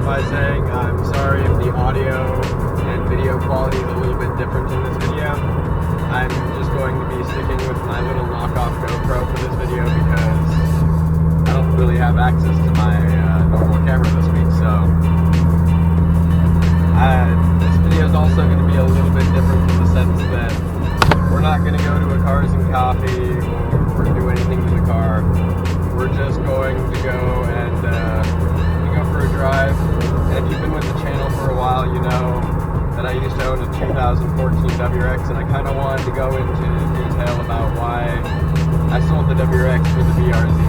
by saying I'm sorry if the audio and video quality is a little bit different in this video. I'm just going to be sticking with my little knockoff GoPro for this video because I don't really have access to my normal camera this week, so this video is also going to be a little bit different in the sense that we're not going to go to a Cars and Coffee or do anything to the car. We're just going to go and go for a drive. And if you've been with the channel for a while, you know that I used to own a 2014 WRX, and I kind of wanted to go into detail about why I sold the WRX for the BRZ.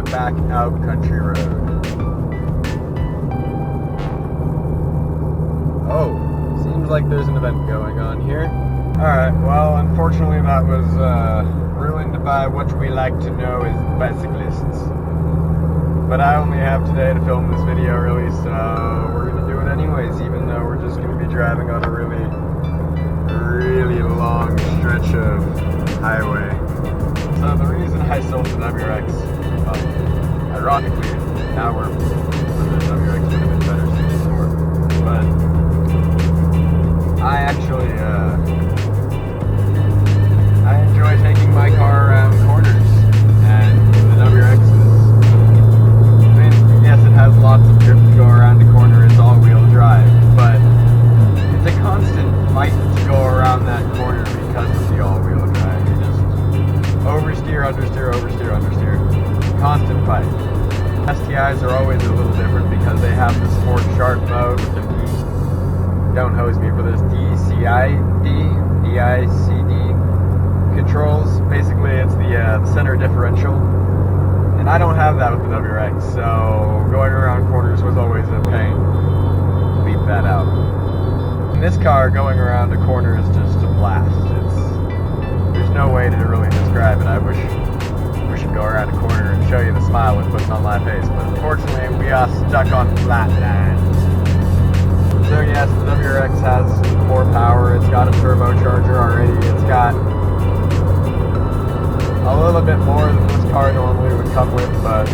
Back out country road. Oh, seems like there's an event going on here. Alright, well, unfortunately that was ruined by what we like to know as bicyclists. But I only have today to film this video, really, so we're going to do it anyways, even though we're just going to be driving on a really long stretch of highway. So the reason I sold the WRX, ironically, now we're the WRX would have been better suited for. But I actually, I enjoy taking my car around corners, and the WRX is, I mean, yes, it has lots of grip to go around the corner. It's all-wheel drive, but it's a constant fight to go around that corner because of the all-wheel drive. You just oversteer, understeer, oversteer, understeer. Constant fight. STIs are always a little different because they have the Sport Sharp mode with the don't hose me for this, DICD controls. Basically, it's the center differential, and I don't have that with the WRX, so going around corners was always a pain. Beat that out. In this car, going around a corner is just a blast. There's no way to really describe it. I wish we should go around a corner and show you the smile it puts on my face, but unfortunately we are stuck on flat land. So yes, the WRX has more power. It's got a turbocharger already. It's got a little bit more than this car normally would come with, but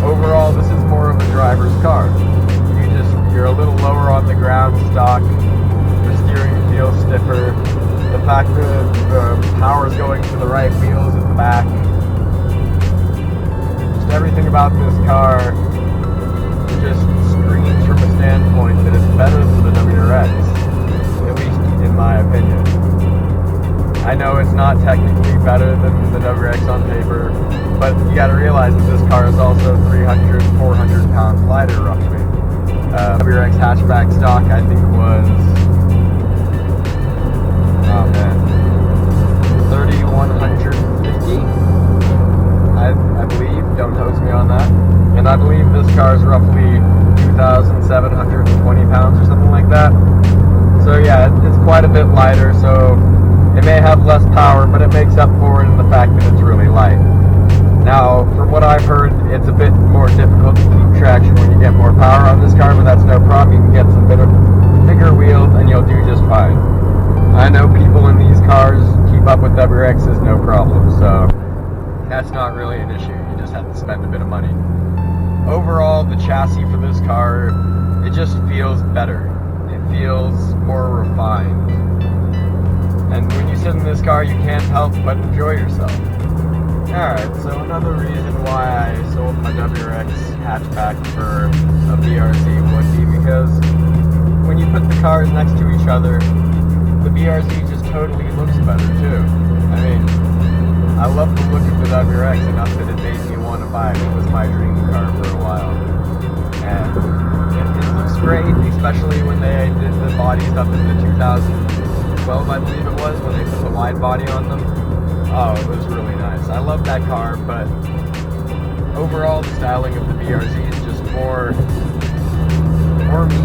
overall this is more of a driver's car. You're a little lower on the ground stock. The steering feels stiffer. The fact that the power is going to the right wheels at the back. Everything about this car just screams from a standpoint that it's better than the WRX, at least in my opinion. I know it's not technically better than the WRX on paper, but you gotta realize that this car is also 300, 400 pounds lighter roughly. WRX hatchback stock I think was, oh man, 3,150. I believe, don't hose me on that. And I believe this car is roughly 2,720 pounds or something like that. So yeah, it's quite a bit lighter, so it may have less power, but it makes up for it in the fact that it's really light. Now, from what I've heard, it's a bit more difficult to keep traction when you get more power on this car, but that's no problem. You can get some bigger wheels and you'll do just fine. I know people in these cars keep up with WRXs no problem, so that's not really an issue. You just have to spend a bit of money. Overall, the chassis for this car, it just feels better. It feels more refined. And when you sit in this car, you can't help but enjoy yourself. Alright, so another reason why I sold my WRX hatchback for a BRZ would be because when you put the cars next to each other, the BRZ just totally looks better too. I mean, I love the look of the WRX enough that it made me want to buy it. It was my dream car for a while. And it looks great, especially when they did the bodies up in the 2012, I believe it was, when they put the wide body on them. Oh, it was really nice. I love that car, but overall the styling of the BRZ is just more me.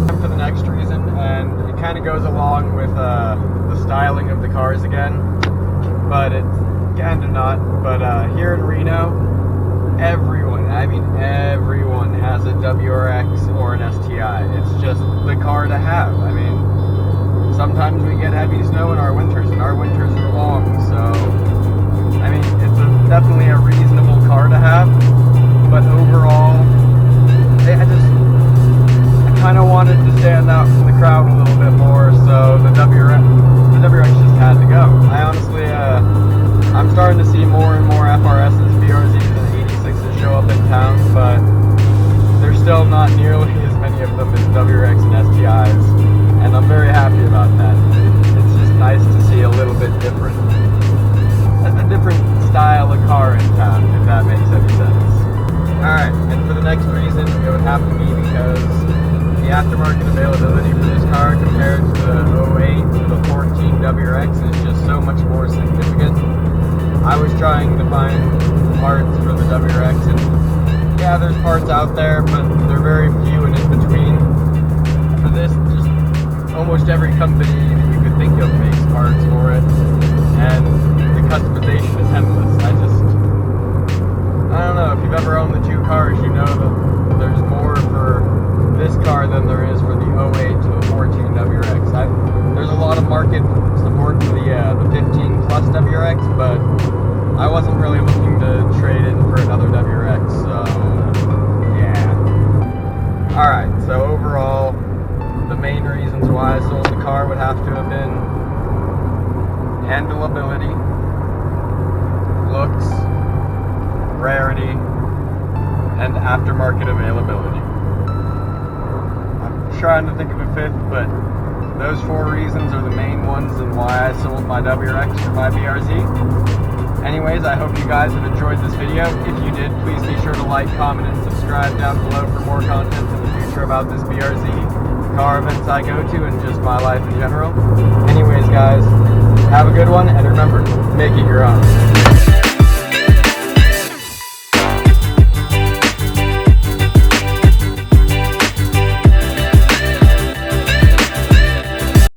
Time for the next reason, and it kind of goes along with the styling of the cars again, but it's kind of not. But here in Reno, everyone, WRX or an STI. It's just the car to have. I mean, sometimes we get heavy snow in our winters, and our winters are long, so I mean, it's definitely a reasonable car to have, but overall, I kind of wanted to stand out from the crowd a little bit more, so the WRX just had to go. I honestly, I'm starting to see more and more FRSs, BRZs, and 86s show up in town, but there's still not nearly as many of them as WRX and STIs, and I'm very happy about that. It's just nice to see a little bit different. A different style of car in town, if that makes any sense. Alright, and for the next reason, it would have to be because the aftermarket availability for this car compared to the 08 to the 14 WRX is just so much more significant. I was trying to find parts for the WRX, and yeah, there's parts out there, but they're very few and in between. For this, just almost every company that you could think of makes parts for it, and the customization is endless. I don't know, if you've ever owned the two cars, you know that there's more for this car than there is for the 08 to the 14 WRX. There's a lot of market support for the 15 plus WRX, but I wasn't really looking to trade in for another WRX, so yeah. Alright, so overall, the main reasons why I sold the car would have to have been handleability, looks, rarity, and aftermarket availability. I'm trying to think of a fifth, but those four reasons are the main ones and why I sold my WRX for my BRZ. Anyways, I hope you guys have enjoyed this video. If you did, please be sure to like, comment, and subscribe down below for more content in the future about this BRZ, car events I go to, and just my life in general. Anyways, guys, have a good one, and remember, make it your own.